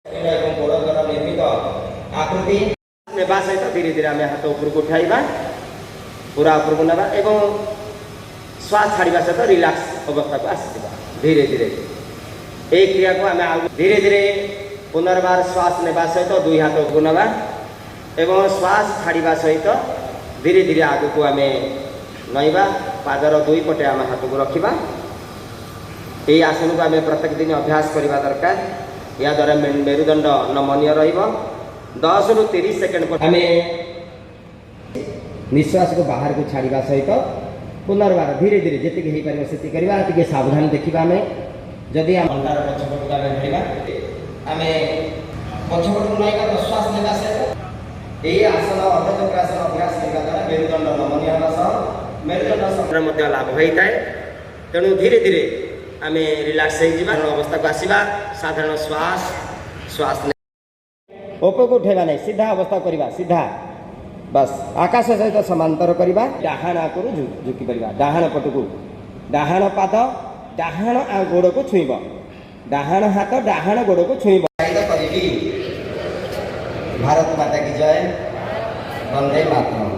निर्मित आकृति नेबा सहित धीरे धीरे आम हाथ उपरक उठाइबा पूरा उपरक नेबा एवं श्वास छाड़ा सहित रिलैक्स अवस्था को आसीबा धीरे धीरे। ए क्रिया को आम धीरे धीरे पुनर्बार श्वास नेबा सहित दुई हाथ उपरक नेबा एवं श्वास छाड़ा सहित धीरे धीरे आग को आम नईबा पादर दुई पटे आम हाथ को रखा। यही आसन को आम प्रत्येक दिन अभ्यास करने दरकार। या द्वारा मेरुदंड नमनीय रह 10 ରୁ 30 सेकेंड पर आम निश्वास को बाहर को छाड़ा सहित पुनर्बार धीरे धीरे जी हो पार से करवा टे सावधान देखा। आम जदि अंडार पछपट को आम धरवा आम पछपट को नाइका श्वास नेला सहित यही आसन अर्धचक्रासन अभ्यास करने द्वारा मेरुदंड नमनीय होगा मेरुदंड लाभ होता है। तेणु धीरे धीरे आम रिलैक्स अवस्था को आसवा। साधारण श्वास श्वास ऊपर को उठेगा नहीं सीधा अवस्था करवा सीधा बस आकाश सहित समांतर करवा। डाहाण आकरू झुकी पड़ा डाहाण पट को डाहाण पाद डाहाण गोड़ को छुईब डाहाण हाथ डाहाण गोड़ को छुईब। भारत माता की जय वंदे मातरम।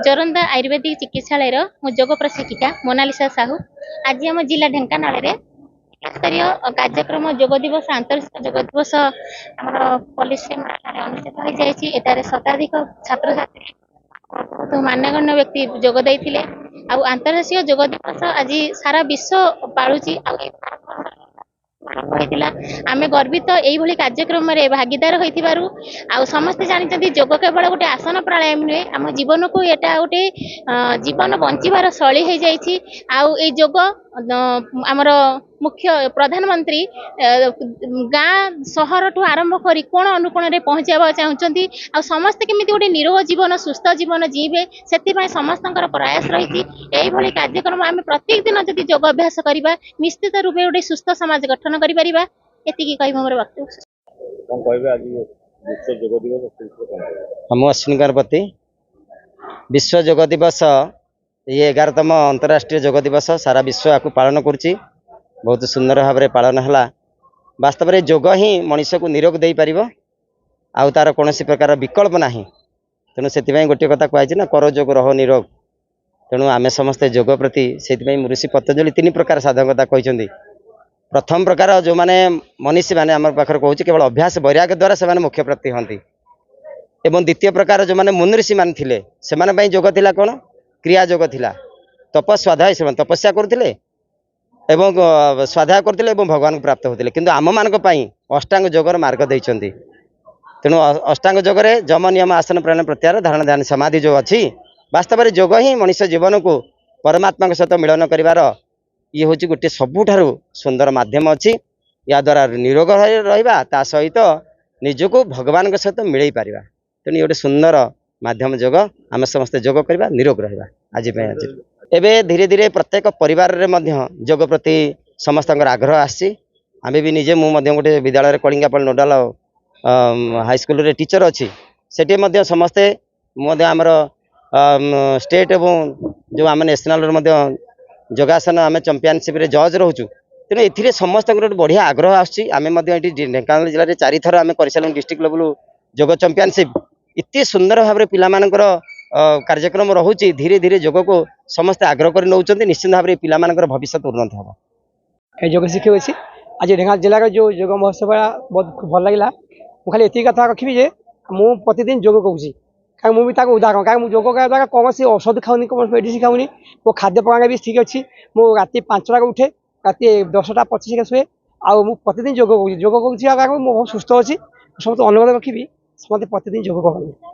जोरंदा आयुर्वेदिक चिकित्सालय मु योग प्रशिक्षिका मोनालिसा साहू आज आम जिला ढेंकानाल स्तरीय कार्यक्रम योग दिवस आंतरिक योग दिवस आम पुलिस अनुष्ठित हो जाए। शताधिक छात्र छात्री बहुत मान्यगण्य व्यक्ति जोग देते आंतरराष्ट्रीय योग दिवस आज सारा विश्व पालुची आमे गर्वित यही कार्यक्रम में भागीदार होइथिबारु आ समस्त जानते योग केवल गोटे आसन प्राणायाम नुहे आम जीवन को एटा गोटे जीवन बंचिबार शैली हो जाइछि। आउ ए योग आमर मुख्य प्रधानमंत्री गाँ सहर ठू आरंभ करी कोण अनुकोण रे पहुंचाबा चाहउचंती आ समस्त केमिति गोटे निरोग जीवन सुस्थ जीवन जीवे सेति समस्तंकर प्रयास रही। एही भली कार्यक्रम आम प्रत्येक दिन जदि योग अभ्यास करबा निश्चित रूपे गोटे सुस्थ समाज गठन करि परिबा। एतिकी कहि मोर वक्तव्य कोन कहबे। आज विश्व योग दिवस हम अश्विनी गणपति विश्व योग दिवस ये 11तम अंतर्राष्ट्रीय योग दिवस सारा विश्व आपको पालन करुच्ची। बहुत सुंदर भाव में पालन है। वास्तव में योग ही मनुष्य को निरोग दे पार आउ तार कौन प्रकार विकल्प ना। तेणु से गोटे कथा कहुई ना कर योग रह निरोग। तेणु आम समस्ते योग प्रति से ऋषि पतंजलि 3 प्रकार साधकता कहते। प्रथम प्रकार जो मैंने मनीषी मैंने आम पाखे कहूँ केवल अभ्यास वैराग्य द्वारा से मुख्य प्राप्ति हमें। एवं द्वितीय प्रकार जो मैंने मुनि ऋषि मान थे से योग थिला कौन क्रिया योग थिला तपस्वाध्याय से तपस्या करते एवं स्वाध्याय करते भगवान को प्राप्त होते। किंतु आम मान अष्टांग योगर मार्ग देइछन्ति। तेणु अष्टांग योगरे जम नियम आसन प्राणायाम प्रत्याहार धारणा ध्यान समाधि जो अच्छी वास्तव में योग ही मनुष्य जीवन को परमात्मा सहित मिलन कर ये हूँ गोटे सबुठारु सुंदर माध्यम अच्छी। या द्वारा निरोग रहा सहित निजको भगवान सहित मिलई पार। तेणु ये गोटे सुंदर माध्यम योग आम समस्त योग करवा निरोग रहा। आज एबे धीरे धीरे प्रत्येक परिवार रे मध्य योग प्रति समस्त आग्रह आसी। आमे भी निजे मुझे गोटे विद्यालय कलिंगापाल नोडाल हाईस्कल रे टीचर अच्छी सेठी मध्य समस्ते आमर स्टेट एवं जो आम नेशनल योगासन आम चैंपियनशिप रे जज रोचु। तेणु ए समस्त गोटे बढ़िया आग्रह आम ढेंकानाल जिले में 4 थर आम कर डिस्ट्रिक्ट लेवल योग चैंपियनशिप इतने सुंदर भाव में पिलामानकर कार्यक्रम रोचे। धीरे धीरे योग को समस्त आग्रह कर नौ निश्चित भाव में पिलामानकर भविष्य उन्नति हम योग शिखे आज ढेंकानाल जिले जो योग महोत्सव बहुत भल लगे। मुझे खाली ये कथा रखी जे मुझे प्रतिदिन योग करुँगी क्या मुझे उदाहरण क्या योग द्वारा कौन सी औषध खाऊनी कौन मेडिसिन खाऊनी मो खाद्य प्रणाली भी ठीक अच्छी। मुझे राति 5टा उठे राति 10टा 25 शुए आउ प्रतिदिन योग करुँगी मुझे बहुत सुस्थ अच्छी। समस्त अनुरोध रखी समस्त प्रतिदिन योग कर